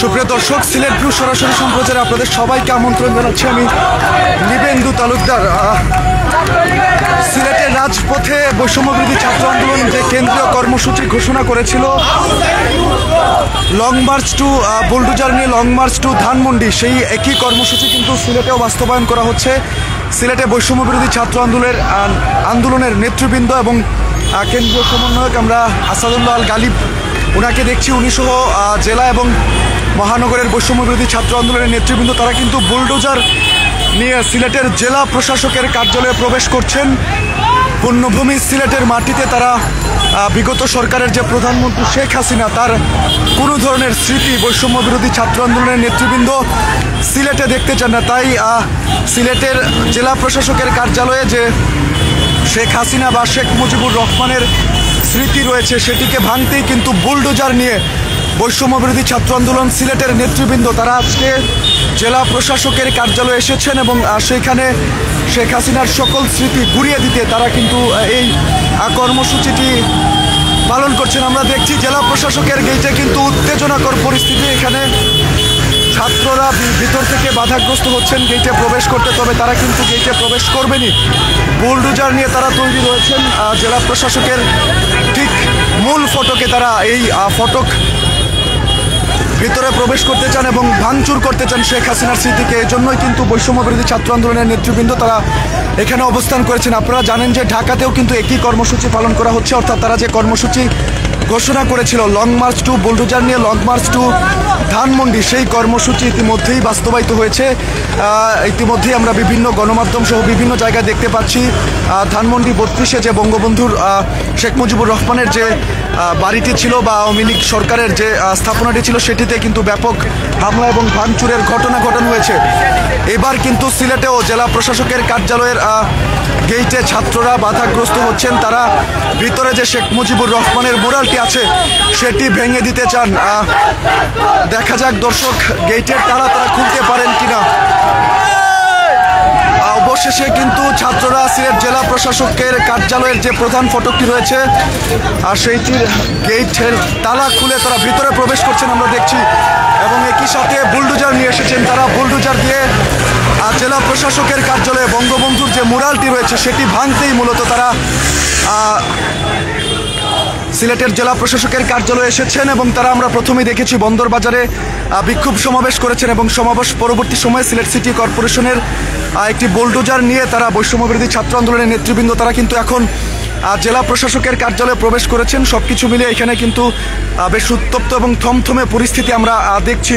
সুপ্রিয় দর্শক, সিলেট ব্লু সরাসরি সম্প্রচারে আপনাদের সবাইকে আমন্ত্রণ জানাচ্ছি আমি নিবেন্দু তালুকদার। সিলেটের রাজপথে বৈষম্যবিরোধী ছাত্র আন্দোলন যে কেন্দ্রীয় কর্মসূচি ঘোষণা করেছিল, লং মার্চ টু বুলডোজার নিয়ে লং মার্চ টু ধানমন্ডি, সেই একই কর্মসূচি কিন্তু সিলেটেও বাস্তবায়ন করা হচ্ছে। সিলেটে বৈষম্যবিরোধী ছাত্র আন্দোলনের নেতৃবৃন্দ এবং কেন্দ্রীয় সমন্বয়ক আমরা আসাদুল্লাহ আল গালিব ওনাকে দেখছি, উনি সহ জেলা এবং মহানগরের বৈষম্যবিরোধী ছাত্র আন্দোলনের নেতৃবৃন্দ তারা কিন্তু বুলডোজার নিয়ে সিলেটের জেলা প্রশাসকের কার্যালয়ে প্রবেশ করছেন। পুণ্যভূমি সিলেটের মাটিতে তারা বিগত সরকারের যে প্রধানমন্ত্রী শেখ হাসিনা তার কোনো ধরনের স্মৃতি বৈষম্যবিরোধী ছাত্র আন্দোলনের নেতৃবৃন্দ সিলেটে দেখতে চান না। তাই সিলেটের জেলা প্রশাসকের কার্যালয়ে যে শেখ হাসিনা বা শেখ মুজিবুর রহমানের স্মৃতি রয়েছে সেটিকে ভাঙতেই কিন্তু বুলডোজার নিয়ে বৈষম্যবিরোধী ছাত্র আন্দোলন সিলেটের নেতৃবৃন্দ তারা আজকে জেলা প্রশাসকের কার্যালয়ে এসেছেন এবং সেখানে শেখ হাসিনার সকল স্মৃতি গুড়িয়ে দিতে তারা কিন্তু এই কর্মসূচিটি পালন করছেন। আমরা দেখছি জেলা প্রশাসকের গেইটে কিন্তু উত্তেজনাকর পরিস্থিতি, এখানে ছাত্ররা ভিতর থেকে বাধাগ্রস্ত হচ্ছেন গেইটে প্রবেশ করতে, তবে তারা কিন্তু গেইটে প্রবেশ করবেনই। বুলডোজার নিয়ে তারা তৈরি রয়েছেন জেলা প্রশাসকের ঠিক মূল ফটকে, তারা এই ফটক ভিতরে প্রবেশ করতে চান এবং ভাঙচুর করতে চান শেখ হাসিনার স্মৃতিকে। এই জন্যই কিন্তু বৈষম্যবিরোধী ছাত্র আন্দোলনের নেতৃবৃন্দ তারা এখানে অবস্থান করেছেন। আপনারা জানেন যে ঢাকাতেও কিন্তু একই কর্মসূচি পালন করা হচ্ছে, অর্থাৎ তারা যে কর্মসূচি ঘোষণা করেছিল লং মার্চ টু বুলডোজার নিয়ে লং মার্চ টু ধানমন্ডি, সেই কর্মসূচি ইতিমধ্যেই বাস্তবায়িত হয়েছে। ইতিমধ্যেই আমরা বিভিন্ন গণমাধ্যম সহ বিভিন্ন জায়গায় দেখতে পাচ্ছি ধানমন্ডি 32-এ যে বঙ্গবন্ধুর শেখ মুজিবুর রহমানের যে বাড়িটি ছিল বা আওয়ামী লীগ সরকারের যে স্থাপনাটি ছিল সেটিতে কিন্তু ব্যাপক হামলা এবং ভাঙচুরের ঘটনা ঘটানো হয়েছে। এবার কিন্তু সিলেটেও জেলা প্রশাসকের কার্যালয়ের গেইটে ছাত্ররা বাধাগ্রস্ত হচ্ছেন, তারা ভিতরে যে শেখ মুজিবুর রহমানের মুরালটি আছে সেটি ভেঙে দিতে চান। দেখা যাক দর্শক গেইটের তারা খুলতে পারেন কিনা। অবশেষে কিন্তু ছাত্ররা সিলেট জেলা প্রশাসকের কার্যালয়ের যে প্রধান ফটকটি রয়েছে আর সেইটির গেইটের তালা খুলে তারা ভিতরে প্রবেশ করছেন আমরা দেখছি, এবং একই সাথে বুলডোজার নিয়ে এসেছেন। তারা বুলডোজার দিয়ে জেলা প্রশাসকের কার্যালয়ে বঙ্গবন্ধুর যে মুরালটি রয়েছে সেটি ভাঙতেই মূলত তারা সিলেটের জেলা প্রশাসকের কার্যালয়ে এসেছেন। এবং তারা আমরা প্রথমেই দেখেছি বন্দরবাজারে বিক্ষোভ সমাবেশ করেছেন এবং সমাবেশ পরবর্তী সময়ে সিলেট সিটি কর্পোরেশনের একটি বুলডোজার নিয়ে তারা বৈষম্যবিরোধী ছাত্র আন্দোলনের নেতৃবৃন্দ তারা কিন্তু এখন জেলা প্রশাসকের কার্যালয়ে প্রবেশ করেছেন। সবকিছু মিলিয়ে এখানে কিন্তু বেশ উত্তপ্ত এবং থমথমে পরিস্থিতি আমরা দেখছি।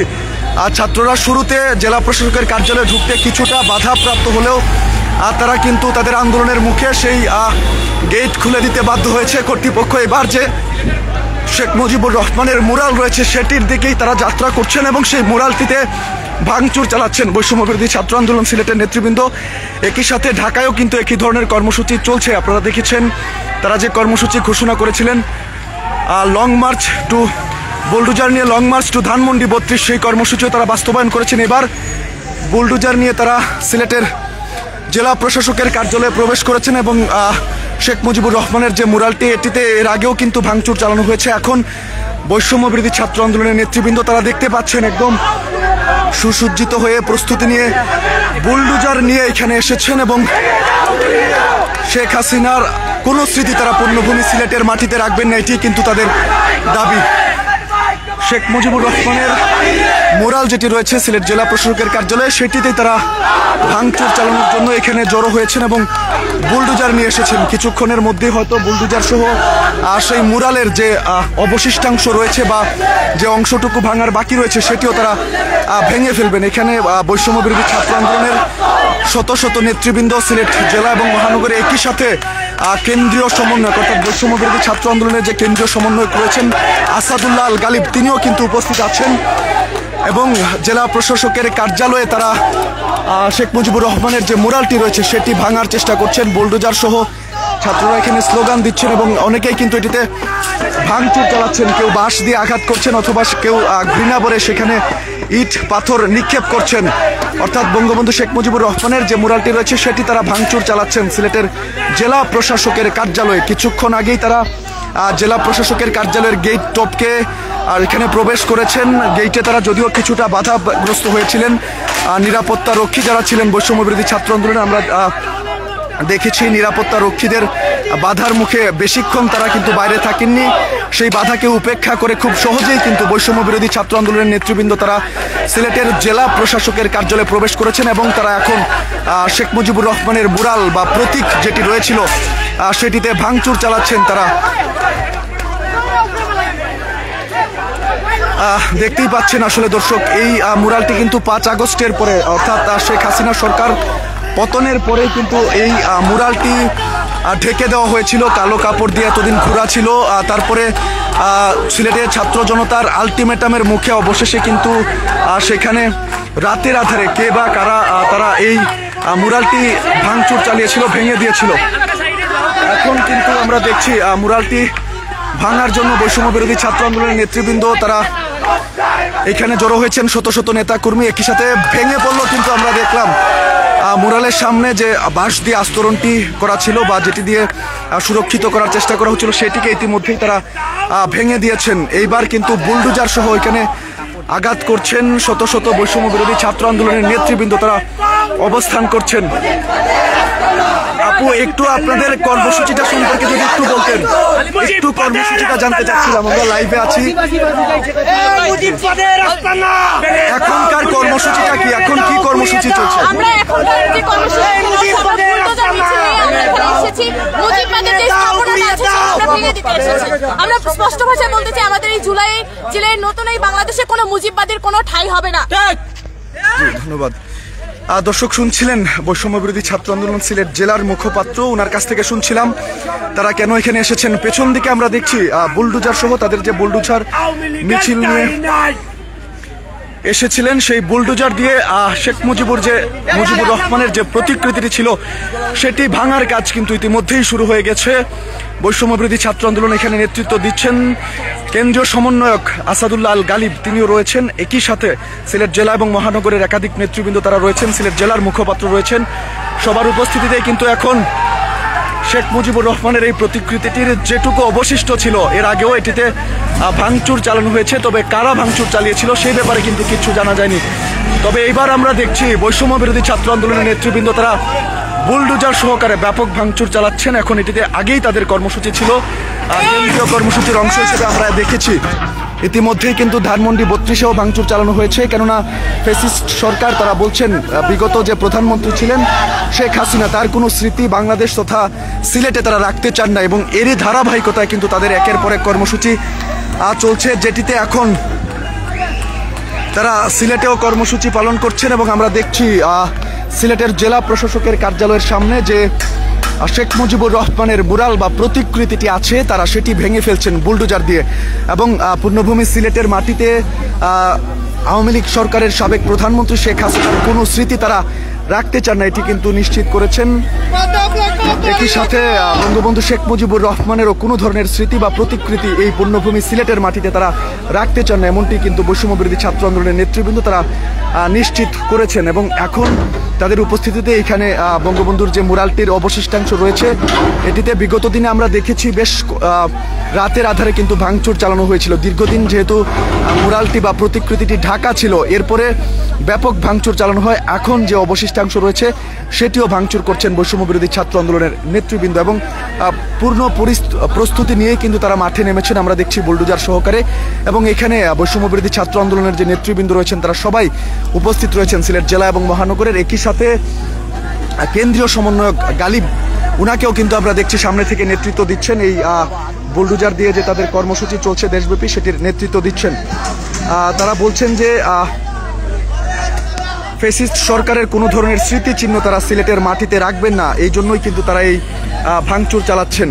ছাত্ররা শুরুতে জেলা প্রশাসকের কার্যালয়ে ঢুকতে কিছুটা বাধাপ্রাপ্ত হলেও তারা কিন্তু তাদের আন্দোলনের মুখে সেই গেট খুলে দিতে বাধ্য হয়েছে কর্তৃপক্ষ। এবার যে শেখ মুজিবুর রহমানের মুরাল রয়েছে সেটির দিকেই তারা যাত্রা করছেন এবং সেই মুরালটিতে ভাঙচুর চালাচ্ছেন বৈষম্যবিরোধী ছাত্র আন্দোলন সিলেটের নেতৃবৃন্দ। একই সাথে ঢাকায়ও কিন্তু একই ধরনের কর্মসূচি চলছে। আপনারা দেখেছেন তারা যে কর্মসূচি ঘোষণা করেছিলেন লং মার্চ টু বুলডোজার নিয়ে লং মার্চ টু ধানমন্ডি 32, সেই কর্মসূচিও তারা বাস্তবায়ন করেছেন। এবার বুলডোজার নিয়ে তারা সিলেটের জেলা প্রশাসকের কার্যালয়ে প্রবেশ করেছেন এবং শেখ মুজিবুর রহমানের যে মুরালটি এটিতে এর আগেও কিন্তু ভাঙচুর চালানো হয়েছে। এখন বৈষম্যবিরোধী ছাত্র আন্দোলনের নেতৃবৃন্দ তারা দেখতে পাচ্ছেন একদম সুসজ্জিত হয়ে প্রস্তুতি নিয়ে বুলডোজার নিয়ে এখানে এসেছেন এবং শেখ হাসিনার কোনো স্মৃতি তারা পুণ্যভূমি সিলেটের মাটিতে রাখবেন না, এটি কিন্তু তাদের দাবি। শেখ মুজিবুর রহমানের মুরাল যেটি রয়েছে সিলেট জেলা প্রশাসকের কার্যালয়ে সেটিতেই তারা ভাঙচুর চালানোর জন্য এখানে জড়ো হয়েছেন এবং বুলডোজার নিয়ে এসেছেন। কিছুক্ষণের মধ্যেই হয়তো বুলডোজার সহ সেই মুরালের যে অবশিষ্টাংশ রয়েছে বা যে অংশটুকু ভাঙার বাকি রয়েছে সেটিও তারা ভেঙে ফেলবেন। এখানে বৈষম্যবিরোধী ছাত্র আন্দোলনের শত শত নেতৃবৃন্দ সিলেট জেলা এবং মহানগরে একই সাথে কেন্দ্রীয় সমন্বয়ক অর্থাৎ বৈষম্যবিরোধী ছাত্র আন্দোলনের যে কেন্দ্রীয় সমন্বয়ক রয়েছেন আসাদুল্লাহ আল গালিব তিনিও কিন্তু উপস্থিত আছেন এবং জেলা প্রশাসকের কার্যালয়ে তারা শেখ মুজিবুর রহমানের যে মুরালটি রয়েছে সেটি ভাঙার চেষ্টা করছেন। বুলডোজার সহ ছাত্ররা এখানে স্লোগান দিচ্ছেন এবং অনেকেই কিন্তু এটিতে ভাঙচুর চালাচ্ছেন, কেউ বাঁশ দিয়ে আঘাত করছেন অথবা কেউ ঘৃণা ভরে সেখানে ইট পাথর নিক্ষেপ করছেন। অর্থাৎ বঙ্গবন্ধু শেখ মুজিবুর রহমানের যে মুরালটি রয়েছে সেটি তারা ভাঙচুর চালাচ্ছেন সিলেটের জেলা প্রশাসকের কার্যালয়ে। কিছুক্ষণ আগেই তারা জেলা প্রশাসকের কার্যালয়ের গেট টপকে আর এখানে প্রবেশ করেছেন। গেইটে তারা যদিও কিছুটা বাধাগ্রস্ত হয়েছিলেন, নিরাপত্তা রক্ষী যারা ছিলেন বৈষম্য বিরোধী ছাত্র আন্দোলনে আমরা দেখেছি নিরাপত্তা রক্ষীদের বাধার মুখে বেশিক্ষণ তারা কিন্তু বাইরে থাকেননি। সেই বাধাকে উপেক্ষা করে খুব সহজেই কিন্তু বৈষম্য বিরোধী ছাত্র আন্দোলনের নেতৃবৃন্দ তারা সিলেটের জেলা প্রশাসকের কার্যালয়ে প্রবেশ করেছেন এবং তারা এখন শেখ মুজিবুর রহমানের মুরাল বা প্রতীক যেটি রয়েছিল সেটিতে ভাঙচুর চালাচ্ছেন। তারা দেখতেই পাচ্ছেন আসলে দর্শক, এই মুরালটি কিন্তু 5 আগস্টের পরে অর্থাৎ শেখ হাসিনা সরকার পতনের পরে কিন্তু এই মুরালটি ঢেকে দেওয়া হয়েছিল, কালো কাপড় দিয়ে এতদিন ঘোরা ছিল। তারপরে সিলেটের ছাত্র জনতার আলটিমেটামের মুখে অবশেষে কিন্তু সেখানে রাতের আধারে কে বা কারা তারা এই মুরালটি ভাঙচুর চালিয়েছিল, ভেঙে দিয়েছিল। এখন কিন্তু আমরা দেখছি মুরালটি ভাঙার জন্য বৈষম্য বিরোধী ছাত্র আন্দোলনের নেতৃবৃন্দ তারা এখানে জড়ো হয়েছেন, শত শত নেতা কর্মী একই সাথে ভেঙে পড়লো। কিন্তু আমরা দেখলাম মুরালের সামনে যে বাঁশ দিয়ে আস্তরণটি করা ছিল বা যেটি দিয়ে সুরক্ষিত করার চেষ্টা করা হচ্ছিল সেটিকে ইতিমধ্যেই তারা ভেঙে দিয়েছেন। এইবার কিন্তু বুলডোজার সহ এখানে আঘাত করছেন শত শত বৈষম্য বিরোধী ছাত্র আন্দোলনের নেতৃবৃন্দ তারা অবস্থান করছেন। আপু, একটু আপনাদের কর্মসূচিটা সম্পর্কে যদি একটু বলতেন, একটু কর্মসূচিটা জানতে চাচ্ছিলাম। আমরা লাইভে আছি, এখনকার কর্মসূচিটা কি, এখন কি কর্মসূচি চলছে? আমরা এখনকার যে কর্মসূচি আমরা স্পষ্ট ভাষায় বলতে চাই, আমাদের এই জুলাই জেলায় নতুন এই বাংলাদেশে কোনো মুজিববাদের কোনো ঠাঁই হবে না। ধন্যবাদ। দর্শক শুনছিলেন বৈষম্য বিরোধী ছাত্র আন্দোলন সিলেট জেলার মুখপাত্র, ওনার কাছ থেকে শুনছিলাম তারা কেন এখানে এসেছেন। পেছন দিকে আমরা দেখছি বুলডোজার সহ তাদের যে বুলডোজার মিছিল নিয়ে এসেছিলেন, সেই বুলডোজার দিয়ে শেখ মুজিবুর রহমানের যে প্রতিকৃতিটি ছিল সেটি ভাঙার কাজ কিন্তু ইতিমধ্যেই শুরু হয়ে গেছে। বৈষম্য বিরোধী ছাত্র আন্দোলন এখানে নেতৃত্ব দিচ্ছেন কেন্দ্রীয় সমন্বয়ক আসাদুল্লাহ আল গালিব, তিনিও রয়েছেন। একই সাথে সিলেট জেলা এবং মহানগরের একাধিক নেতৃবৃন্দ তারা রয়েছেন, সিলেট জেলার মুখপাত্র রয়েছেন। সবার উপস্থিতিতে কিন্তু এখন শেখ মুজিবুর রহমানের এই প্রতিকৃতিটির যেটুকু অবশিষ্ট ছিল, এর আগেও এটিতে ভাঙচুর চালানো হয়েছে, তবে কারা ভাঙচুর চালিয়েছিল সেই ব্যাপারে কিন্তু কিছু জানা যায়নি। তবে এইবার আমরা দেখছি বৈষম্য বিরোধী ছাত্র আন্দোলনের নেতৃবৃন্দ তারা বুলডোজার সহকারে ব্যাপক ভাঙচুর চালাচ্ছেন। এখন এটিতে আগেই তাদের কর্মসূচি ছিল, কেন্দ্রীয় কর্মসূচির অংশ হিসেবে আমরা দেখেছি ইতিমধ্যেই কিন্তু ধানমন্ডি 32-এও ভাঙচুর চালানো হয়েছে। কেননা ফ্যাসিস্ট সরকার তারা বলছেন বিগত যে প্রধানমন্ত্রী ছিলেন শেখ হাসিনা তার কোনো স্মৃতি বাংলাদেশ তথা সিলেটে তারা রাখতে চান না, এবং এরই ধারাবাহিকতায় কিন্তু তাদের একের পর এক কর্মসূচি চলছে, যেটিতে এখন তারা সিলেটেও কর্মসূচি পালন করছেন। এবং আমরা দেখছি সিলেটের জেলা প্রশাসকের কার্যালয়ের সামনে যে শেখ মুজিবুর রহমানের মুরাল বা প্রতিকৃতিটি আছে তারা সেটি ভেঙে ফেলছেন বুলডোজার দিয়ে। এবং পূর্ণভূমি সিলেটের মাটিতে আওয়ামী লীগ সরকারের সাবেক প্রধানমন্ত্রী শেখ হাসিনার কোনো স্মৃতি তারা রাখতে চান না, এটি কিন্তু নিশ্চিত করেছেন। একই সাথে বঙ্গবন্ধু শেখ মুজিবুর রহমানেরও কোনো ধরনের স্মৃতি বা প্রতিকৃতি এই পূর্ণভূমি সিলেটের মাটিতে তারা রাখতে চান না, এমনটি কিন্তু বৈষম্য বিরোধী ছাত্র আন্দোলনের নেতৃবৃন্দ তারা নিশ্চিত করেছেন। এবং এখন তাদের উপস্থিতিতে এখানে বঙ্গবন্ধুর যে মুরালটির অবশিষ্টাংশ রয়েছে এটিতে বিগত দিনে আমরা দেখেছি বেশ রাতের আধারে কিন্তু ভাঙচুর চালানো হয়েছিল। দীর্ঘদিন যেহেতু মুরালটি বা প্রতিকৃতিটি ঢাকা ছিল, এরপরে ব্যাপক ভাঙচুর চালানো হয়। এখন যে অবশিষ্টাংশ রয়েছে সেটিও ভাঙচুর করছেন বৈষম্য বিরোধী ছাত্র আন্দোলনের নেতৃবৃন্দ, এবং পূর্ণ প্রস্তুতি নিয়ে কিন্তু তারা মাঠে নেমেছেন আমরা দেখছি বুলডোজার সহকারে। এবং এখানে বৈষম্য বিরোধী ছাত্র আন্দোলনের যে নেতৃবৃন্দ রয়েছেন তারা সবাই উপস্থিত রয়েছেন সিলেট জেলা এবং মহানগরের। একই সাথে কেন্দ্রীয় সমন্বয়ক গালিব, উনাকেও কিন্তু আমরা দেখছি সামনে থেকে নেতৃত্ব দিচ্ছেন। এই বুলডোজার দিয়ে যে তাদের কর্মসূচি চলছে দেশব্যাপী সেটির নেতৃত্ব দিচ্ছেন। তারা বলছেন যে ফ্যাসিস্ট সরকারের কোনো ধরনের স্মৃতিচিহ্ন তারা সিলেটের মাটিতে রাখবেন না, এই জন্যই কিন্তু তারা এই ভাঙচুর চালাচ্ছেন।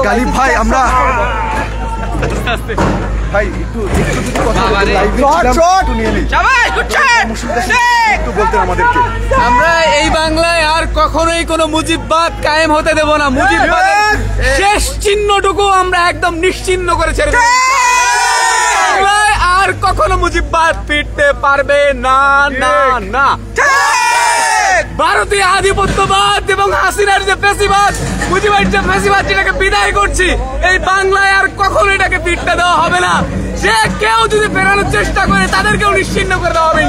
গালিব ভাই, আমরা ভাই একটু যদি কথা বলতেন, লাইভে ছিলাম, একটু নিয়ে নিই। একটু বলতেন আমাদেরকে। আমরা এই বাংলায় আর কখনোই কোনো মুজিববাদ কায়েম হতে দেব না। মুজিববাদের শেষ চিহ্নটুকু আমরা একদম নিশ্চিহ্ন করে ছেড়ে দেব। বাংলায় আর কখনো মুজিববাদ ফিরতে পারবে না, না, না। ভারতীয় আধিপত্যবাদ এবং হাসিনার যে ফ্যাসিবাদ, মুজিবের যে ফ্যাসিবাদ, যেটাকে বিদায় করছি, এই বাংলায় আর কখনো এটাকে ফিরতে দেওয়া হবে না। যে কেউ যদি ফেরানোর চেষ্টা করে তাদেরকেও নিশ্চিহ্ন করে দেওয়া হবে।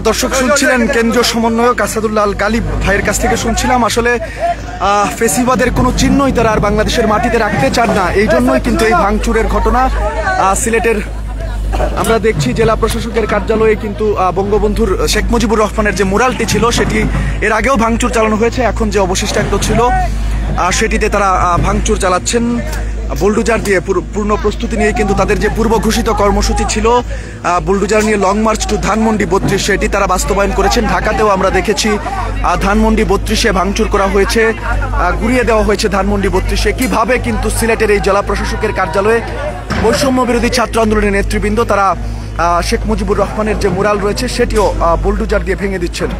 দর্শক শুনছিলেন কেন্দ্রীয় সমন্বয়ক আসাদুল্লাহ আল গালিব ভাইয়ের কাছ থেকে শুনছিলাম। আসলে ফেসিবাদের কোনো চিহ্নই তারা আর বাংলাদেশের মাটিতে রাখতে চান না, এই জন্যই কিন্তু এই ভাঙচুরের ঘটনা। সিলেটের আমরা দেখছি জেলা প্রশাসকের কার্যালয়ে কিন্তু বঙ্গবন্ধুর শেখ মুজিবুর রহমানের যে মুরালটি ছিল সেটি এর আগেও ভাঙচুর চালানো হয়েছে। এখন যে অবশিষ্টাংশ ছিল সেটিতে তারা ভাঙচুর চালাচ্ছেন বুলডোজার দিয়ে। পূর্ণ প্রস্তুতি নিয়ে কিন্তু তাদের যে পূর্ব ঘোষিত কর্মসূচি ছিল বুলডোজার নিয়ে লং মার্চ টু ধানমন্ডি 32, সেটি তারা বাস্তবায়ন করেছেন। ঢাকাতেও আমরা দেখেছি ধানমন্ডি 32-এ ভাঙচুর করা হয়েছে, গুড়িয়ে দেওয়া হয়েছে ধানমন্ডি 32-এ। কিভাবে কিন্তু সিলেটের এই জেলা প্রশাসকের কার্যালয়ে বৈষম্য বিরোধী ছাত্র আন্দোলনের নেতৃবৃন্দ তারা শেখ মুজিবুর রহমানের যে মুরাল রয়েছে সেটিও বুলডোজার দিয়ে ভেঙে দিচ্ছেন।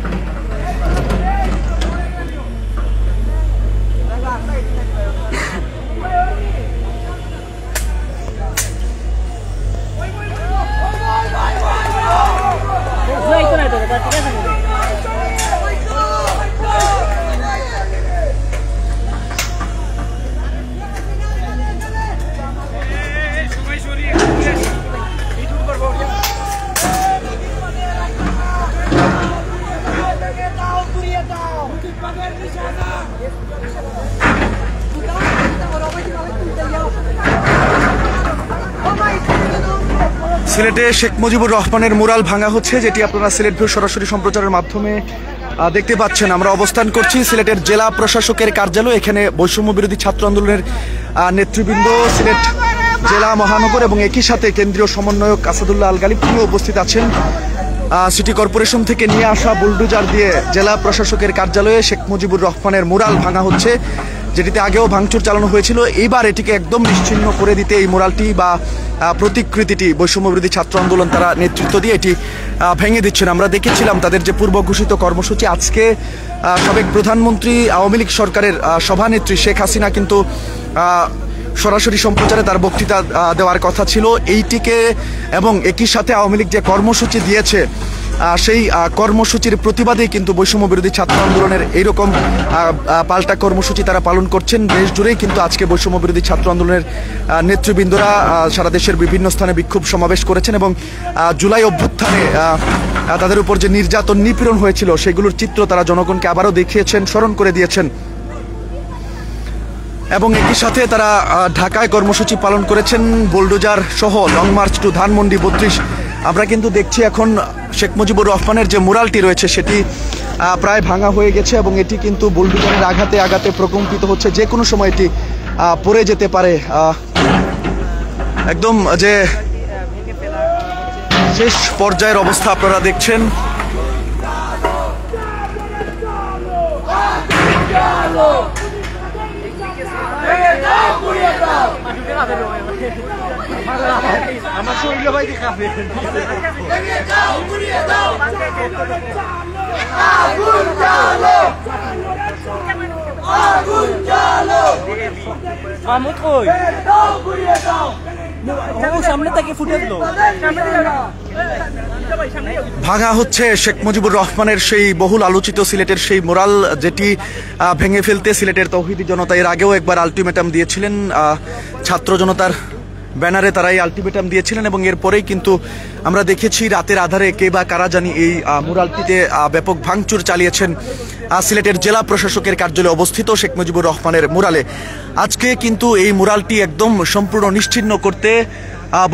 সিলেটে শেখ মুজিবুর রহমানের মুরাল ভাঙা হচ্ছে, যেটি আপনারা সিলেট ভিউ সরাসরি সম্প্রচারের মাধ্যমে দেখতে পাচ্ছেন। আমরা অবস্থান করছি সিলেটের জেলা প্রশাসকের কার্যালয়। এখানে বৈষম্য বিরোধী ছাত্র আন্দোলনের নেতৃবৃন্দ, সিলেট জেলা মহানগর এবং একই সাথে কেন্দ্রীয় সমন্বয়ক আসাদুল্লাহ আল গালিব তিনিও উপস্থিত আছেন। সিটি কর্পোরেশন থেকে নিয়ে আসা বুলডোজার দিয়ে জেলা প্রশাসকের কার্যালয়ে শেখ মুজিবুর রহমানের মুরাল ভাঙা হচ্ছে, যেটিতে আগেও ভাঙচুর চালানো হয়েছিল। এইবার এটিকে একদম নিশ্চিহ্ন করে দিতে এই মুরালটি বা প্রতিকৃতিটি বৈষম্য বিরোধী ছাত্র আন্দোলন তারা নেতৃত্ব দিয়ে এটি ভেঙে দিচ্ছেন। আমরা দেখেছিলাম তাদের যে পূর্ব ঘোষিত কর্মসূচি। আজকে সাবেক প্রধানমন্ত্রী আওয়ামী লীগ সরকারের সভানেত্রী শেখ হাসিনা কিন্তু সরাসরি সম্প্রচারে তার বক্তৃতা দেওয়ার কথা ছিল। এইটিকে এবং একই সাথে আওয়ামী লীগ যে কর্মসূচি দিয়েছে সেই কর্মসূচির প্রতিবাদেই কিন্তু বৈষম্য বিরোধী ছাত্র আন্দোলনের এইরকম পাল্টা কর্মসূচি তারা পালন করছেন। দেশ জুড়েই কিন্তু আজকে বৈষম্য বিরোধী ছাত্র আন্দোলনের নেতৃবৃন্দরা সারা দেশের বিভিন্ন স্থানে বিক্ষোভ সমাবেশ করেছেন এবং জুলাই অভ্যুত্থানে তাদের উপর যে নির্যাতন নিপীড়ন হয়েছিল সেগুলোর চিত্র তারা জনগণকে আবারও দেখিয়েছেন, স্মরণ করে দিয়েছেন। এবং একই সাথে তারা ঢাকায় কর্মসূচি পালন করেছেন বুলডোজার সহ লং মার্চ টু ধানমন্ডি 32। আমরা কিন্তু দেখছি এখন শেখ মুজিবুর রহমানের যে মুরালটি রয়েছে সেটি প্রায় ভাঙা হয়ে গেছে এবং এটি কিন্তু বুলডোজারের আঘাতে আঘাতে প্রকম্পিত হচ্ছে, যে কোনো সময় এটি পড়ে যেতে পারে। একদম যে শেষ পর্যায়ের অবস্থা আপনারা দেখছেন। আমার শরীর ভাই খাবে মামুদ কই সামনে থেকে ফুটে দিল। ভাঙা হচ্ছে শেখ মুজিবুর রহমানের সেই বহুল আলোচিত সিলেটের সেই মুরাল, যেটি ভেঙে ফেলতে সিলেটের তৌহিদি জনতা এর আগেও একবার আলটিমেটাম দিয়েছিলেন। ছাত্র জনতার ব্যানারে তারা এই আলটিমেটাম দিয়েছিলেন এবং এরপরেই কিন্তু আমরা দেখেছি রাতের আধারে কে বা কারা জানি এই মুরালটিতে ব্যাপক ভাঙচুর চালিয়েছেন। সিলেটের জেলা প্রশাসকের কার্যালয়ে অবস্থিত শেখ মুজিবুর রহমানের মুরালে আজকে কিন্তু এই মুরালটি একদম সম্পূর্ণ নিশ্চিহ্ন করতে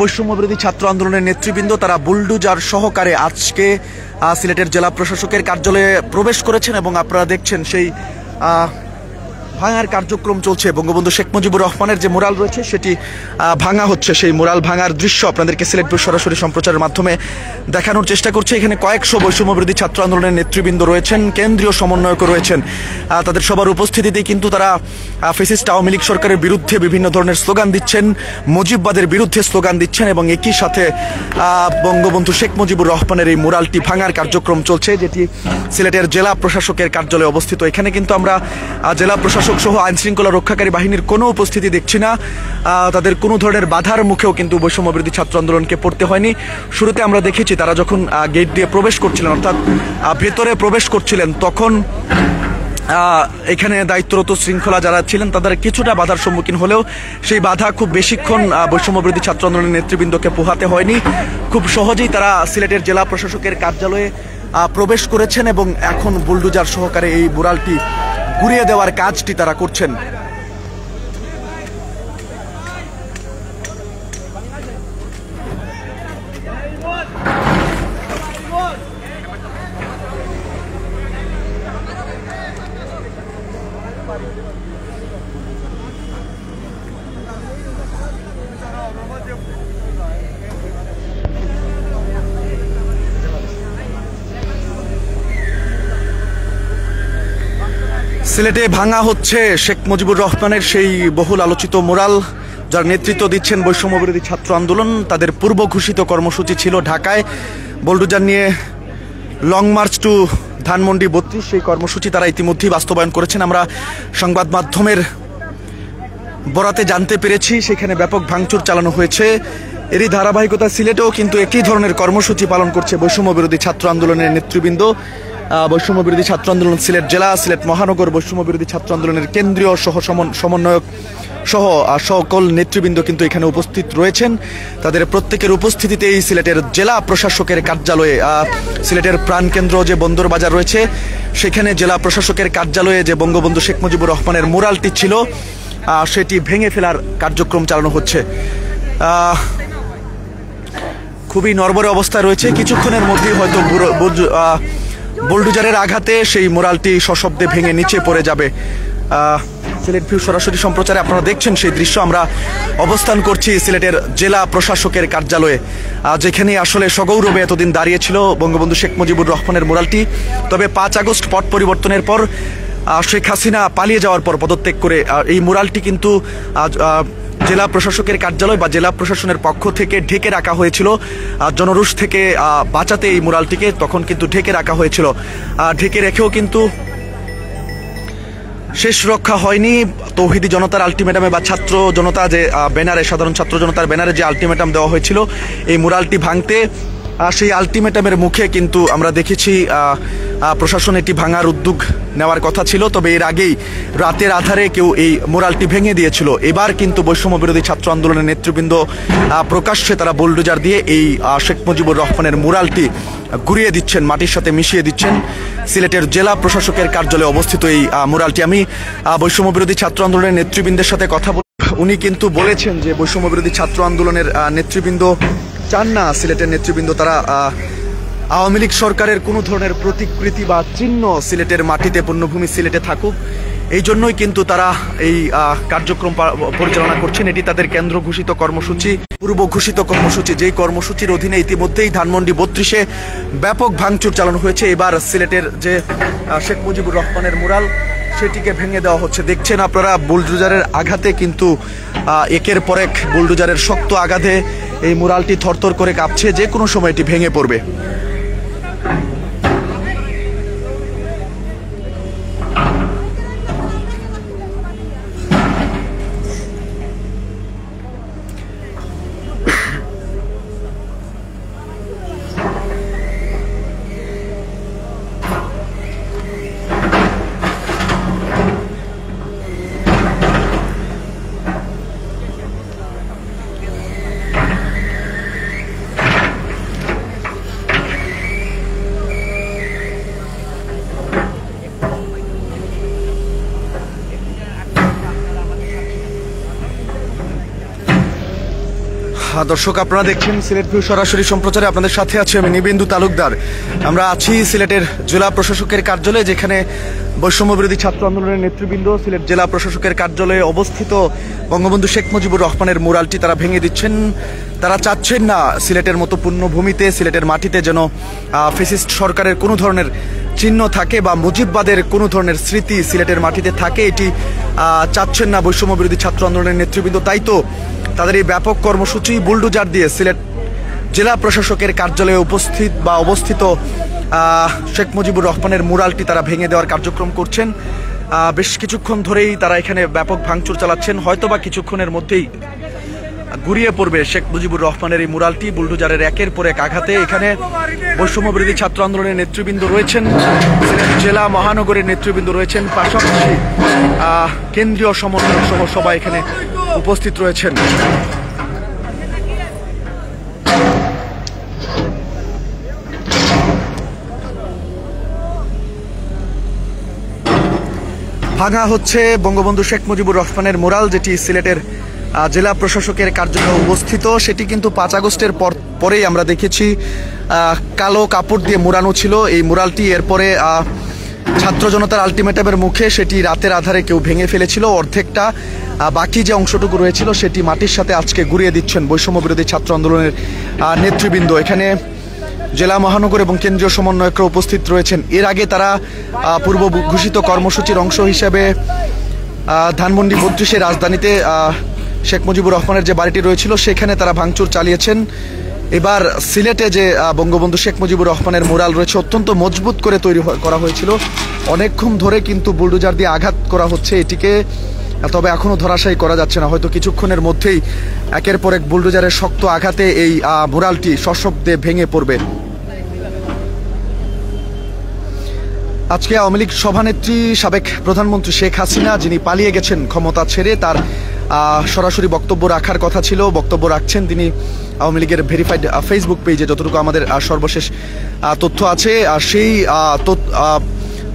বৈষম্য বিরোধী ছাত্র আন্দোলনের নেতৃবৃন্দ তারা বুলডোজার সহকারে আজকে সিলেটের জেলা প্রশাসকের কার্যালয়ে প্রবেশ করেছেন এবং আপনারা দেখছেন সেই ভাঙার কার্যক্রম চলছে। বঙ্গবন্ধু শেখ মুজিবুর রহমানের যে মুরাল রয়েছে সেটি ভাঙা হচ্ছে। সেই মুরাল ভাঙার দৃশ্য আপনাদেরকে সিলেট ভিউ সরাসরি সম্প্রচারের মাধ্যমে দেখানোর চেষ্টা করছে। এখানে কয়েকশো বৈষম্যবিরোধী ছাত্র আন্দোলনের নেতৃবৃন্দ রয়েছেন, কেন্দ্রীয় সমন্বয়কও রয়েছেন। তাদের সবার উপস্থিতিতেই কিন্তু তারা ফ্যাসিস্ট আওয়ামী লীগ সরকারের বিরুদ্ধে বিভিন্ন ধরনের স্লোগান দিচ্ছেন, মুজিববাদের বিরুদ্ধে স্লোগান দিচ্ছেন এবং একই সাথে বঙ্গবন্ধু শেখ মুজিবুর রহমানের এই মুরালটি ভাঙার কার্যক্রম চলছে, যেটি সিলেটের জেলা প্রশাসকের কার্যালয়ে অবস্থিত। এখানে কিন্তু আমরা জেলা প্রশাসক সহ আইন শৃঙ্খলা রক্ষাকারী বাহিনীর কোনো উপস্থিতি দেখছি না। তাদের কোনো ধরনের বাধার মুখেও কিন্তু বৈষম্যবিরোধী ছাত্র আন্দোলনকে পড়তে হয়নি। শুরুতে আমরা দেখেছি তারা যখন গেট দিয়ে প্রবেশ করছিলেন, অর্থাৎ ভেতরে প্রবেশ করছিলেন, তখন এখানে দায়িত্বরত শৃঙ্খলা যারা ছিলেন তাদের কিছুটা বাধার সম্মুখীন হলেও সেই বাধা খুব বেশিক্ষণ বৈষম্যবিরোধী ছাত্র আন্দোলনের নেতৃবৃন্দকে পোহাতে হয়নি। খুব সহজেই তারা সিলেটের জেলা প্রশাসকের কার্যালয়ে প্রবেশ করেছেন এবং এখন বুলডোজার সহকারে এই মুরালটি গুড়িয়ে দেওয়ার কাজটি তারা করছেন। সিলেটে ভাঙা হচ্ছে শেখ মুজিবুর রহমানের সেই বহুল আলোচিত মুরাল, যার নেতৃত্ব দিচ্ছেন বৈষম্যবিরোধী ছাত্র আন্দোলন। তাদের পূর্ব ঘোষিত কর্মসূচি ছিল ঢাকায় বুলডোজার নিয়ে লং মার্চ টু ধানমন্ডি 32। সেই কর্মসূচি তারা ইতিমধ্যেই বাস্তবায়ন করেছেন। আমরা সংবাদ মাধ্যমের বরাতে জানতে পেরেছি সেখানে ব্যাপক ভাঙচুর চালানো হয়েছে। এরই ধারাবাহিকতা সিলেটেও কিন্তু একই ধরনের কর্মসূচি পালন করছে বৈষম্যবিরোধী ছাত্র আন্দোলনের নেতৃবৃন্দ। বৈষম্যবিরোধী ছাত্র আন্দোলন সিলেট জেলা, সিলেট মহানগর বৈষম্যবিরোধী ছাত্র আন্দোলনের কেন্দ্রীয় সহ সমন্বয়ক সহ সকল নেতৃবৃন্দ কিন্তু এখানে উপস্থিত রয়েছেন। তাদের প্রত্যেকের উপস্থিতিতেই সিলেটের জেলা প্রশাসকের কার্যালয়ে, সিলেটের প্রাণকেন্দ্র যে বন্দর বাজার রয়েছে সেখানে জেলা প্রশাসকের কার্যালয়ে যে বঙ্গবন্ধু শেখ মুজিবুর রহমানের মুরালটি ছিল সেটি ভেঙে ফেলার কার্যক্রম চালানো হচ্ছে। খুবই নড়বড়ে অবস্থায় রয়েছে। কিছুক্ষণের মধ্যেই হয়তো বুলডোজারের আঘাতে সেই মুরালটি সশব্দে ভেঙে নিচে পড়ে যাবে। সিলেট ভিউ সরাসরি সম্প্রচারে আপনারা দেখছেন সেই দৃশ্য। আমরা অবস্থান করছি সিলেটের জেলা প্রশাসকের কার্যালয়ে, যেখানে আসলে সগৌরবে এতদিন দাঁড়িয়েছিল বঙ্গবন্ধু শেখ মুজিবুর রহমানের মুরালটি। তবে 5 আগস্ট পট পরিবর্তনের পর শেখ হাসিনা পালিয়ে যাওয়ার পর পদত্যাগ করে এই মুরালটি কিন্তু জেলা প্রশাসকের কার্যালয় বা জেলা প্রশাসনের পক্ষ থেকে ঢেকে রাখা হয়েছিল। জনরোষ থেকে বাঁচাতে এই মুরালটিকে তখন কিন্তু ঢেকে রাখা হয়েছিল। ঢেকে রেখেও কিন্তু শেষ রক্ষা হয়নি। তৌহিদি জনতার আলটিমেটামে বা ছাত্র জনতা যে ব্যানারে, সাধারণ ছাত্র জনতার ব্যানারে যে আলটিমেটাম দেওয়া হয়েছিল এই মুরালটি ভাঙতে, সেই আলটিমেটামের মুখে কিন্তু আমরা দেখেছি প্রশাসন এটি ভাঙার উদ্যোগ নেওয়ার কথা ছিল। তবে এর আগেই রাতের আধারে কেউ এই মুরালটি ভেঙে দিয়েছিল। এবার কিন্তু বৈষম্যবিরোধী ছাত্র আন্দোলনের নেতৃবৃন্দ প্রকাশ্যে তারা বুলডোজার দিয়ে এই শেখ মুজিবুর রহমানের মুরালটি গুড়িয়ে দিচ্ছেন, মাটির সাথে মিশিয়ে দিচ্ছেন। সিলেটের জেলা প্রশাসকের কার্যালয়ে অবস্থিত এই মুরালটি। আমি বৈষম্যবিরোধী ছাত্র আন্দোলনের নেতৃবৃন্দের সাথে কথা বলি। উনি কিন্তু বলেছেন যে বৈষম্যবিরোধী ছাত্র আন্দোলনের নেতৃবৃন্দ চান না, সিলেটের নেতৃবৃন্দ তারা আওয়ামী লীগ সরকারের কোনো ধরনের প্রতিকৃতি বা চিহ্ন সিলেটের মাটিতে, পূর্ণভূমি সিলেটে থাকুক। এই জন্যই কিন্তু তারা এই কার্যক্রম পরিচালনা করছেন। এটি তাদের কেন্দ্র ঘোষিত কর্মসূচি, পূর্ব ঘোষিত কর্মসূচি, যেই কর্মসূচির অধীনে ইতিমধ্যেই ধানমন্ডি 32-এ ব্যাপক ভাঙচুর চালানো হয়েছে। এবার সিলেটের যে শেখ মুজিবুর রহমানের মুরাল সেটিকে ভেঙে দেওয়া হচ্ছে। দেখছেন আপনারা বুলডোজারের আঘাতে কিন্তু একের পর এক বুলডোজারের শক্ত আঘাতে এই মুরালটি থরথর করে কাঁপছে, যে কোনো সময় এটি ভেঙে পড়বে। দর্শক, আপনারা দেখছেন সিলেট ভিউ সরাসরি সম্প্রচারে। আপনাদের সাথে আছি আমি নিবেন্দু তালুকদার। আমরা আছি সিলেটের জেলা প্রশাসকের কার্যালয়ে, যেখানে বৈষম্য বিরোধী ছাত্র আন্দোলনের নেতৃবৃন্দ সিলেট জেলা প্রশাসকের কার্যালয়ে অবস্থিত বঙ্গবন্ধু শেখ মুজিবুর রহমানের মুরালটি তারা ভেঙে দিচ্ছেন। তারা চাচ্ছেন না সিলেটের মতো পুণ্যভূমিতে, সিলেটের মাটিতে যেন ফ্যাসিস্ট সরকারের কোনো ধরনের চিহ্ন থাকে বা মুজিববাদের কোনো ধরনের স্মৃতি সিলেটের মাটিতে থাকে, এটি চাচ্ছেন না বৈষম্য বিরোধী ছাত্র আন্দোলনের নেতৃবৃন্দ। তাই তো তাদের এই ব্যাপক কর্মসূচি বুলডোজার দিয়ে সিলেট জেলা প্রশাসকের কার্যালয়ে অবস্থিত শেখ মুজিবুর রহমানের মুরালটি তারা ভেঙে দেওয়ার কার্যক্রম করছেন। বেশ কিছুক্ষণ ধরেই তারা এখানে ব্যাপক ভাঙচুর চালাচ্ছেন। হয়তোবা কিছুক্ষণের মধ্যেই গুড়িয়ে পড়বে শেখ মুজিবুর রহমানের এই মুরালটি বুলডোজারের একের পর এক আঘাতে। এখানে বৈষম্য বিরোধী ছাত্র আন্দোলনের নেতৃবৃন্দ রয়েছেন, সিলেট জেলা মহানগরের নেতৃবৃন্দ রয়েছেন, পাশাপাশি কেন্দ্রীয় সমন্বয়ক সহ সবাই এখানে উপস্থিত রয়েছেন। ভাঙা হচ্ছে বঙ্গবন্ধু শেখ মুজিবুর রহমানের মুরাল, যেটি সিলেটের জেলা প্রশাসকের কার্যালয়ে অবস্থিত। সেটি কিন্তু 5 আগস্টের পরেই আমরা দেখেছি কালো কাপড় দিয়ে মুড়ানো ছিল এই মুরালটি। এরপরে ছাত্র জনতার আলটিমেটামের মুখে সেটি রাতের আধারে কেউ ভেঙে ফেলেছিল। অর্ধেকটা বাকি যে অংশটুকু রয়েছিল সেটি মাটির সাথে আজকে গুঁড়িয়ে দিচ্ছেন বৈষম্য বিরোধী ছাত্র আন্দোলনের নেতৃবৃন্দ। এখানে জেলা মহানগর এবং কেন্দ্রীয় সমন্বয়করা উপস্থিত রয়েছেন। এর আগে তারা পূর্ব ঘোষিত কর্মসূচির অংশ হিসেবে ধানমন্ডি 32-এ রাজধানীতে শেখ মুজিবুর রহমানের যে বাড়িটি রয়েছিল সেখানে তারা ভাঙচুর চালিয়েছেন। এবার সিলেটে যে বঙ্গবন্ধু শেখ মুজিবুর রহমানের মুরাল রয়েছে অত্যন্ত মজবুত করে তৈরি করা হয়েছিল, অনেকক্ষণ ধরে কিন্তু বুলডোজার দিয়ে আঘাত করা হচ্ছে এটিকে, তবে এখনো ধরাশায়ী করা যাচ্ছে না। হয়তো কিছুক্ষণের মধ্যেই একের পর এক বুলডোজারের শক্ত আঘাতে এই মুরালটি সশব্দে ভেঙে পড়বে। আজকে আওয়ামী লীগ সভানেত্রী সাবেক প্রধানমন্ত্রী শেখ হাসিনা, যিনি পালিয়ে গেছেন ক্ষমতা ছেড়ে, তার সরাসরি বক্তব্য রাখার কথা ছিল, বক্তব্য রাখছেন তিনি আওয়ামী লীগের ভেরিফাইড ফেসবুক পেজে। যতটুকু আমাদের সর্বশেষ তথ্য আছে, সেই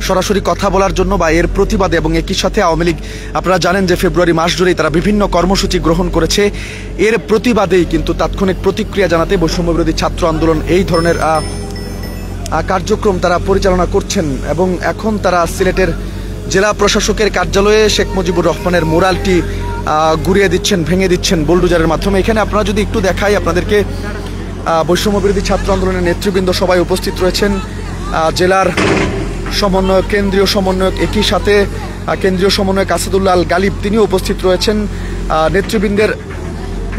সরাসরি কথা বলার জন্য বা এর প্রতিবাদে এবং একই সাথে আওয়ামী লীগ, আপনারা জানেন যে ফেব্রুয়ারি মাস জুড়েই তারা বিভিন্ন কর্মসূচি গ্রহণ করেছে। এর প্রতিবাদেই কিন্তু তাৎক্ষণিক প্রতিক্রিয়া জানাতে বৈষম্য বিরোধী ছাত্র আন্দোলন এই ধরনের কার্যক্রম তারা পরিচালনা করছেন। এবং এখন তারা সিলেটের জেলা প্রশাসকের কার্যালয়ে শেখ মুজিবুর রহমানের মুরালটি গুঁড়িয়ে দিচ্ছেন, ভেঙে দিচ্ছেন বুলডোজারের মাধ্যমে। এখানে আপনারা যদি একটু দেখাই আপনাদেরকে, বৈষম্য বিরোধী ছাত্র আন্দোলনের নেতৃবৃন্দ সবাই উপস্থিত রয়েছেন, জেলার সমন্বয়ক, কেন্দ্রীয় সমন্বয়ক, একই সাথে কেন্দ্রীয় সমন্বয়ক আসাদুল্লাহ আল গালিব তিনিও উপস্থিত রয়েছেন। নেতৃবৃন্দের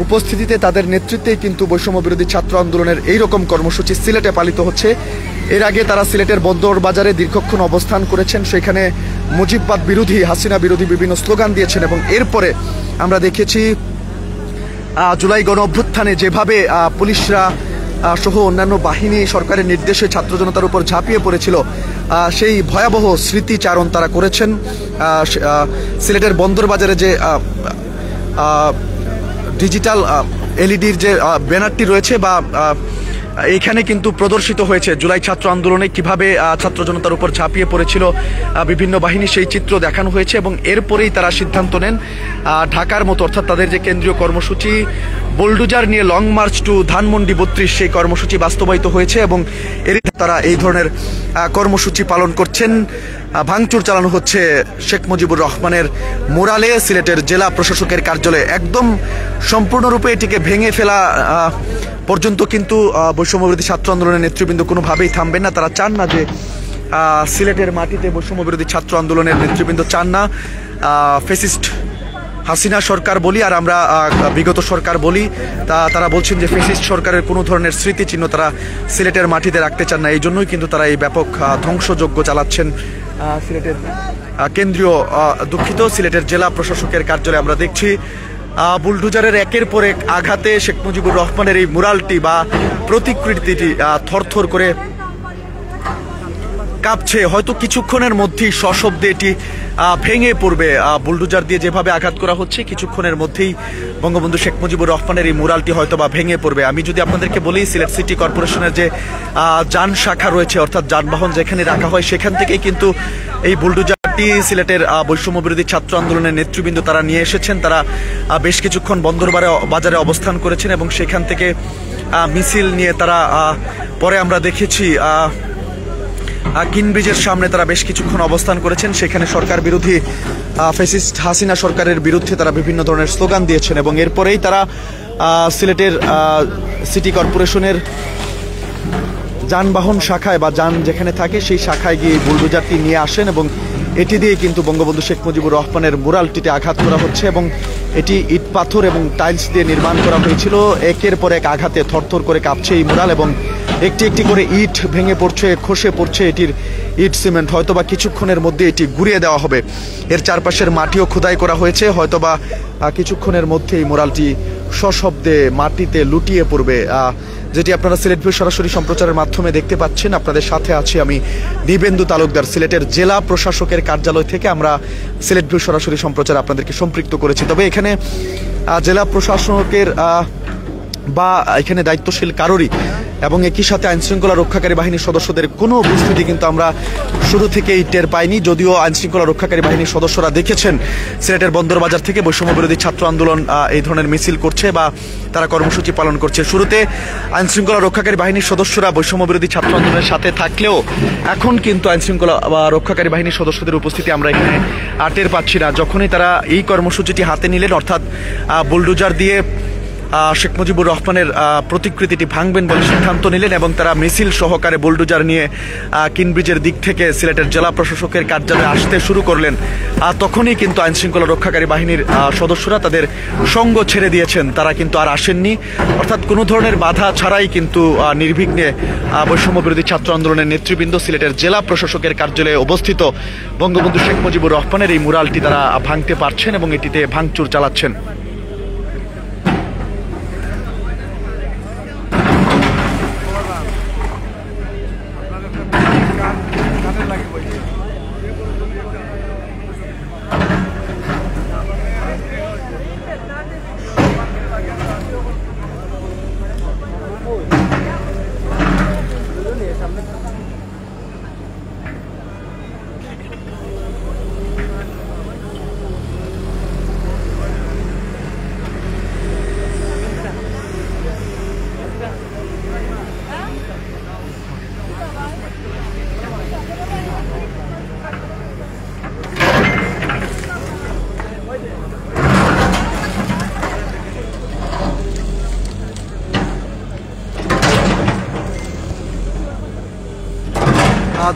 উপস্থিতিতে, তাদের নেতৃত্বেই কিন্তু বৈষম্য বিরোধী ছাত্র আন্দোলনের এইরকম কর্মসূচি সিলেটে পালিত হচ্ছে। এর আগে তারা সিলেটের বন্দর বাজারে দীর্ঘক্ষণ অবস্থান করেছেন, সেখানে মুজিববাদ বিরোধী, হাসিনা বিরোধী বিভিন্ন স্লোগান দিয়েছেন। এবং এরপরে আমরা দেখেছি জুলাই গণ অভ্যুত্থানে যেভাবে পুলিশরা সহ অন্যান্য বাহিনী সরকারের নির্দেশে ছাত্র জনতার উপর ঝাঁপিয়ে পড়েছিল, সেই ভয়াবহ স্মৃতিচারণ তারা করেছেন। সিলেটের বন্দর বাজারে যে ডিজিটাল এলইডির যে ব্যানারটি রয়েছে বা এইখানে কিন্তু প্রদর্শিত হয়েছে জুলাই ছাত্র আন্দোলনে কিভাবে ছাত্র জনতার উপর ঝাঁপিয়ে পড়েছিল বিভিন্ন বাহিনী, সেই চিত্র দেখানো হয়েছে। এবং এরপরেই তারা সিদ্ধান্ত নেন ঢাকার মতো, অর্থাৎ তাদের যে কেন্দ্রীয় কর্মসূচি বুলডোজার নিয়ে লং মার্চ টু ধানমন্ডি 32, সেই কর্মসূচি বাস্তবায়িত হয়েছে এবং এর তারা এই ধরনের কর্মসূচি পালন করছেন। ভাঙচুর চালানো হচ্ছে শেখ মুজিবুর রহমানের মুরালে সিলেটের জেলা প্রশাসকের কার্যালয়ে। একদম সম্পূর্ণরূপে এটিকে ভেঙে ফেলা পর্যন্ত কিন্তু বৈষম্য বিরোধী ছাত্র আন্দোলনের নেতৃবৃন্দ কোনোভাবেই থামবেন না। তারা চান না যে সিলেটের মাটিতে বৈষম্য বিরোধী ছাত্র আন্দোলনের নেতৃবৃন্দ চান না ফ্যাসিস্ট হাসিনা সরকার বলি আর আমরা বিগত সরকার বলি, তারা বলছেন যে ফ্যাসিস্ট সরকারের কোনো ধরনের স্মৃতিচিহ্ন তারা সিলেটের মাটিতে রাখতে চান না। এই জন্যই কিন্তু তারা এই ব্যাপক ধ্বংসযজ্ঞ চালাচ্ছেন সিলেটের সিলেটের জেলা প্রশাসকের কার্যালয়ে। আমরা দেখছি বুলডোজারের একের পর এক আঘাতে শেখ মুজিবুর রহমানের এই মুরালটি বা প্রতিকৃতিটি থরথর করে কাঁপছে। হয়তো কিছুক্ষণের মধ্যেই সশব্দে এটি ভেঙে পড়বে। বুলডোজার দিয়ে যেভাবে আঘাত করা হচ্ছে, কিছুক্ষণের মধ্যেই বঙ্গবন্ধু শেখ মুজিবুর রহমানের এই মুরালটি হয়তো বা ভেঙে পড়বে। আমি যদি আপনাদেরকে বলি, সিলেট সিটি কর্পোরেশনের যে যান শাখা রয়েছে, অর্থাৎ যানবাহন যেখানে রাখা হয়, সেখান থেকেই কিন্তু এই বুলডোজার বুলডোজারটি সিলেটের বৈষম্য বিরোধী ছাত্র আন্দোলনের নেতৃবৃন্দ তারা নিয়ে এসেছেন। তারা বেশ কিছুক্ষণ বাজারে অবস্থান করেছেন এবং সেখান থেকে মিছিল নিয়ে তারা পরে আমরা দেখেছি কিনব্রিজের সামনে তারা বেশ কিছুক্ষণ অবস্থান করেছেন। সেখানে সরকার বিরোধী ফ্যাসিস্ট হাসিনা সরকারের বিরুদ্ধে তারা বিভিন্ন ধরনের স্লোগান দিয়েছেন এবং এরপরেই তারা সিলেটের সিটি কর্পোরেশনের যানবাহন শাখায় বা যান যেখানে থাকে সেই শাখায় গিয়ে বুলডোজারটি নিয়ে আসেন এবং এটি দিয়ে কিন্তু বঙ্গবন্ধু শেখ মুজিবুর রহমানের মুরালটিতে আঘাত করা হচ্ছে এবং এটি ইট পাথর এবং টাইলস দিয়ে নির্মাণ করা হয়েছিল। একের পর এক আঘাতে থরথর করে কাঁপছে এই মুরাল এবং একটি একটি করে ইট ভেঙে পড়ছে, খসে পড়ছে এটির ইট সিমেন্ট। হয়তোবা কিছুক্ষণের মধ্যে এটি গুঁড়িয়ে দেওয়া হবে। এর চারপাশের মাটিও খোদাই করা হয়েছে, হয়তোবা কিছুক্ষণের মধ্যে এই মুরালটি সশব্দে মাটিতে লুটিয়ে পড়বে। যেটি আপনারা সিলেট ভিউ সরাসরি সম্প্রচারের মাধ্যমে দেখতে পাচ্ছেন। আপনাদের সাথে আছি আমি দিবেন্দু তালুকদার। সিলেটের জেলা প্রশাসকের কার্যালয় থেকে আমরা সিলেট ভিউ সরাসরি সম্প্রচার আপনাদেরকে সম্পৃক্ত করেছি। তবে এখানে জেলা প্রশাসকের বা এখানে দায়িত্বশীল কারোরই এবং একই সাথে আইনশৃঙ্খলা রক্ষাকারী বাহিনীর সদস্যদের কোনো উপস্থিতি কিন্তু আমরা শুরু থেকেই টের পাইনি। যদিও আইনশৃঙ্খলা রক্ষাকারী বাহিনীর সদস্যরা দেখেছেন সিলেটের বন্দরবাজার থেকে বৈষম্য বিরোধী ছাত্র আন্দোলন এই ধরনের মিছিল করছে বা তারা কর্মসূচি পালন করছে। শুরুতে আইনশৃঙ্খলা রক্ষাকারী বাহিনীর সদস্যরা বৈষম্য বিরোধী ছাত্র আন্দোলনের সাথে থাকলেও এখন কিন্তু আইনশৃঙ্খলা রক্ষাকারী বাহিনীর সদস্যদের উপস্থিতি আমরা এখানে টের পাচ্ছি না। যখনই তারা এই কর্মসূচিটি হাতে নিলেন, অর্থাৎ বুলডোজার দিয়ে শেখ মুজিবুর রহমানের প্রতিকৃতিটি ভাঙবেন বলে সিদ্ধান্ত নিলেন এবং তারা মিছিল সহকারে বুলডোজার নিয়ে কিনব্রিজের দিক থেকে সিলেটের জেলা প্রশাসকের কার্যালয়ে আসতে শুরু করলেন, তখনই কিন্তু আইনশৃঙ্খলা রক্ষাকারী বাহিনীর সদস্যরা তাদের সঙ্গ ছেড়ে দিয়েছেন। তারা কিন্তু আর আসেননি, অর্থাৎ কোনো ধরনের বাধা ছাড়াই কিন্তু নির্বিঘ্নে বৈষম্য বিরোধী ছাত্র আন্দোলনের নেতৃবৃন্দ সিলেটের জেলা প্রশাসকের কার্যালয়ে অবস্থিত বঙ্গবন্ধু শেখ মুজিবুর রহমানের এই মুরালটি তারা ভাঙতে পারছেন এবং এটিতে ভাঙচুর চালাচ্ছেন।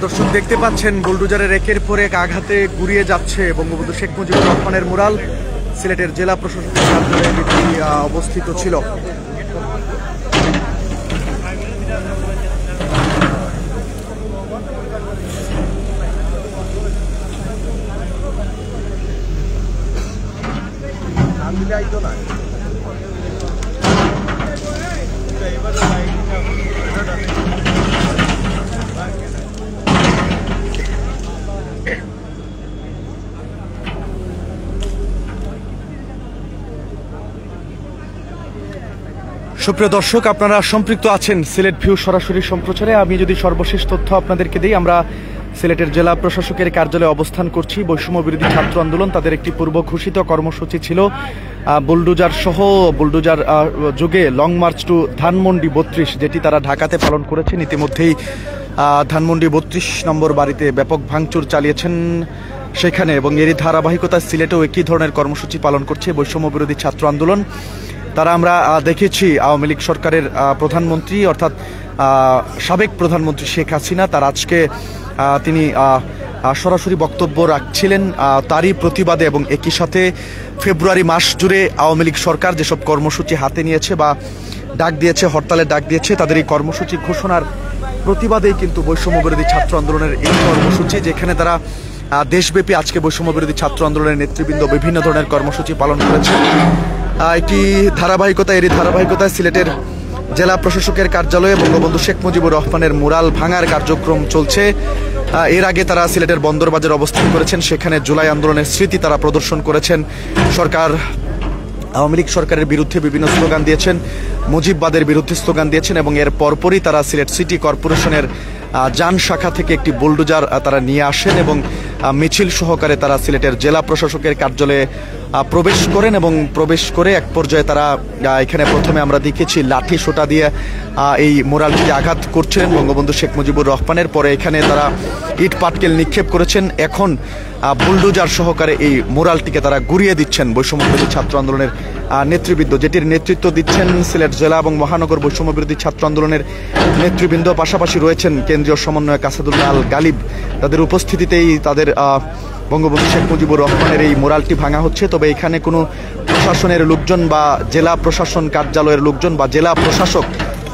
দর্শক দেখতে পাচ্ছেন বুলডোজারের একের পর এক আঘাতে গুড়িয়ে যাচ্ছে বঙ্গবন্ধু শেখ মুজিবুর রহমানের মুরাল। সিলেটের জেলা প্রশাসকের কার্যালয়ে এটি অবস্থিত ছিল। সুপ্রিয় দর্শক, আপনারা সম্পৃক্ত আছেন সিলেট ভিউ সরাসরি সম্প্রচারে। আমি যদি সর্বশেষ তথ্য আপনাদেরকে দিই, আমরা সিলেটের জেলা প্রশাসকের কার্যালয়ে অবস্থান করছি। বৈষম্য বিরোধী ছাত্র আন্দোলন তাদের একটি পূর্ব ঘোষিত কর্মসূচি ছিল বুলডোজার সহ বুলডোজার যুগে লং মার্চ টু ধানমন্ডি 32, যেটি তারা ঢাকাতে পালন করেছেন। ইতিমধ্যেই ধানমন্ডি 32 নম্বর বাড়িতে ব্যাপক ভাঙচুর চালিয়েছেন সেখানে, এবং এরই ধারাবাহিকতায় সিলেটেও একই ধরনের কর্মসূচি পালন করছে বৈষম্য বিরোধী ছাত্র আন্দোলন। তারা আমরা দেখেছি আওয়ামী লীগ সরকারের প্রধানমন্ত্রী অর্থাৎ সাবেক প্রধানমন্ত্রী শেখ হাসিনা তার আজকে তিনি সরাসরি বক্তব্য রাখছিলেন তারই প্রতিবাদে, এবং একই সাথে ফেব্রুয়ারি মাস জুড়ে আওয়ামী লীগ সরকার যেসব কর্মসূচি হাতে নিয়েছে বা ডাক দিয়েছে, হরতালের ডাক দিয়েছে, তাদের এই কর্মসূচি ঘোষণার প্রতিবাদেই কিন্তু বৈষম্য বিরোধী ছাত্র আন্দোলনের এই কর্মসূচি, যেখানে তারা দেশব্যাপী আজকে বৈষম্য বিরোধী ছাত্র আন্দোলনের নেতৃবৃন্দ বিভিন্ন ধরনের কর্মসূচি পালন করেছে। এরই ধারাবাহিকতায় সিলেটের জেলা প্রশাসকের কার্যালয়ে বঙ্গবন্ধু শেখ মুজিবুর রহমানের মুরাল ভাঙার কার্যক্রম চলছে। এর আগে তারা সিলেটের বন্দরবাজার অবস্থান করেছেন, সেখানে জুলাই আন্দোলনের স্মৃতি তারা প্রদর্শন করেছেন। আওয়ামী লীগ সরকারের বিরুদ্ধে বিভিন্ন স্লোগান দিয়েছেন, মুজিববাদের বিরুদ্ধে স্লোগান দিয়েছেন, এবং এর পরপরই তারা সিলেট সিটি কর্পোরেশনের যান শাখা থেকে একটি বুলডোজার তারা নিয়ে আসেন এবং মিছিল সহকারে তারা সিলেটের জেলা প্রশাসকের কার্যালয়ে প্রবেশ করেন এবং প্রবেশ করে এক পর্যায়ে তারা এখানে প্রথমে আমরা দেখেছি লাঠি সোটা দিয়ে এই মোরালটিতে আঘাত করছিলেন বঙ্গবন্ধু শেখ মুজিবুর রহমানের। পরে এখানে তারা ইট পাটকেল নিক্ষেপ করেছেন। এখন বুলডোজার সহকারে এই মোরালটিকে তারা গুড়িয়ে দিচ্ছেন বৈষম্যবিরোধী ছাত্র আন্দোলনের নেতৃবৃন্দ, যেটির নেতৃত্ব দিচ্ছেন সিলেট জেলা এবং মহানগর বৈষম্যবিরোধী ছাত্র আন্দোলনের নেতৃবৃন্দ। পাশাপাশি রয়েছেন কেন্দ্রীয় সমন্বয়ক আসাদুল্লাহ আল গালিব। তাদের উপস্থিতিতেই তাদের বঙ্গবন্ধু শেখ মুজিবুর রহমানের এই মোরালটি ভাঙা হচ্ছে। তবে এখানে কোনো প্রশাসনের লোকজন বা জেলা প্রশাসন কার্যালয়ের লোকজন বা জেলা প্রশাসক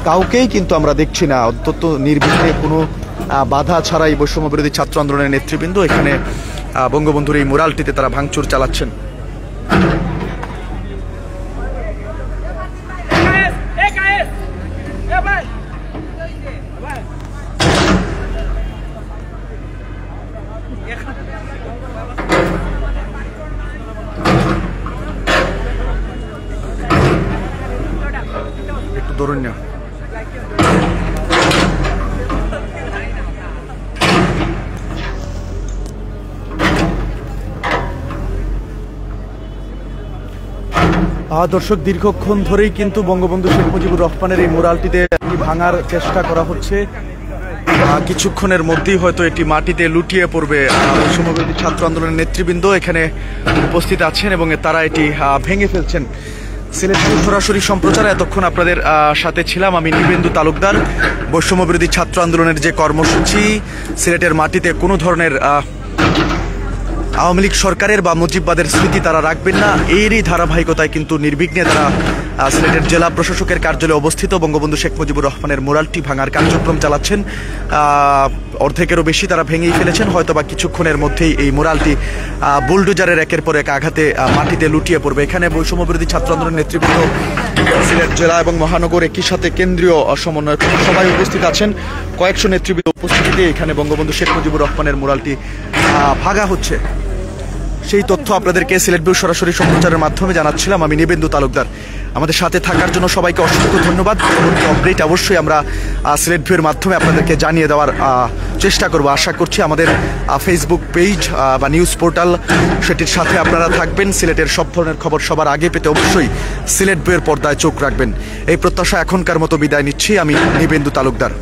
কাউকেই কিন্তু আমরা দেখছি না। অত্যন্ত নির্বিঘ্নে কোনো বাধা ছাড়াই বৈষম্যবিরোধী ছাত্র আন্দোলনের নেতৃবৃন্দ এখানে বঙ্গবন্ধুর এই মোরালটিতে তারা ভাঙচুর চালাচ্ছেন। একটু ধরুন না। দর্শক, দীর্ঘক্ষণ ধরেই কিন্তু বঙ্গবন্ধু শেখ মুজিবুর রহমানের এই মোরালটিতে ভাঙার চেষ্টা করা হচ্ছে। কিছুক্ষণের মধ্যেই হয়তো এটি মাটিতে লুটিয়ে পড়বে। বৈষম্যবিরোধী ছাত্র আন্দোলনের নেতৃবৃন্দ এখানে উপস্থিত আছেন এবং তারা এটি ভেঙে ফেলছেন। সিলেট সরাসরি সম্প্রচারে এতক্ষণ আপনাদের সাথে ছিলাম আমি নিবেন্দু তালুকদার। বৈষম্যবিরোধী ছাত্র আন্দোলনের যে কর্মসূচি, সিলেটের মাটিতে কোনো ধরনের আওয়ামী লীগ সরকারের বা মুজিববাদের স্মৃতি তারা রাখবেন না, এরই ধারাবাহিকতায় কিন্তু নির্বিঘ্নে তারা সিলেটের জেলা প্রশাসকের কার্যালয়ে অবস্থিত বঙ্গবন্ধু শেখ মুজিবুর রহমানের মোরালটি ভাঙার কার্যক্রম চালাচ্ছেন। অর্ধেকেরও বেশি তারা ভেঙেই ফেলেছেন। হয়তোবা কিছুক্ষণের মধ্যেই এই মোরালটি বুলডোজারের একের পর এক আঘাতে মাটিতে লুটিয়ে পড়বে। এখানে বৈষম্যবিরোধী ছাত্র আন্দোলনের নেতৃবৃন্দ, সিলেট জেলা এবং মহানগর, একই সাথে কেন্দ্রীয় সমন্বয়ক সবাই উপস্থিত আছেন। কয়েকশো নেতৃবৃন্দ উপস্থিতিতে এখানে বঙ্গবন্ধু শেখ মুজিবুর রহমানের মোরালটি ভাঙা হচ্ছে। সেই তথ্য আপনাদেরকে সিলেট ভিউ সরাসরি সম্প্রচারের মাধ্যমে জানাচ্ছিলাম আমি নিবেন্দু তালুকদার। আমাদের সাথে থাকার জন্য সবাইকে অসংখ্য ধন্যবাদ। পরবর্তী আপডেট অবশ্যই আমরা সিলেট ভিউয়ের মাধ্যমে আপনাদেরকে জানিয়ে দেওয়ার চেষ্টা করব। আশা করছি আমাদের ফেসবুক পেজ বা নিউজ পোর্টাল সেটির সাথে আপনারা থাকবেন। সিলেটের সব ধরনের খবর সবার আগে পেতে অবশ্যই সিলেট ভিউয়ের পর্দায় চোখ রাখবেন। এই প্রত্যাশা এখনকার মতো বিদায় নিচ্ছি আমি নিবেন্দু তালুকদার।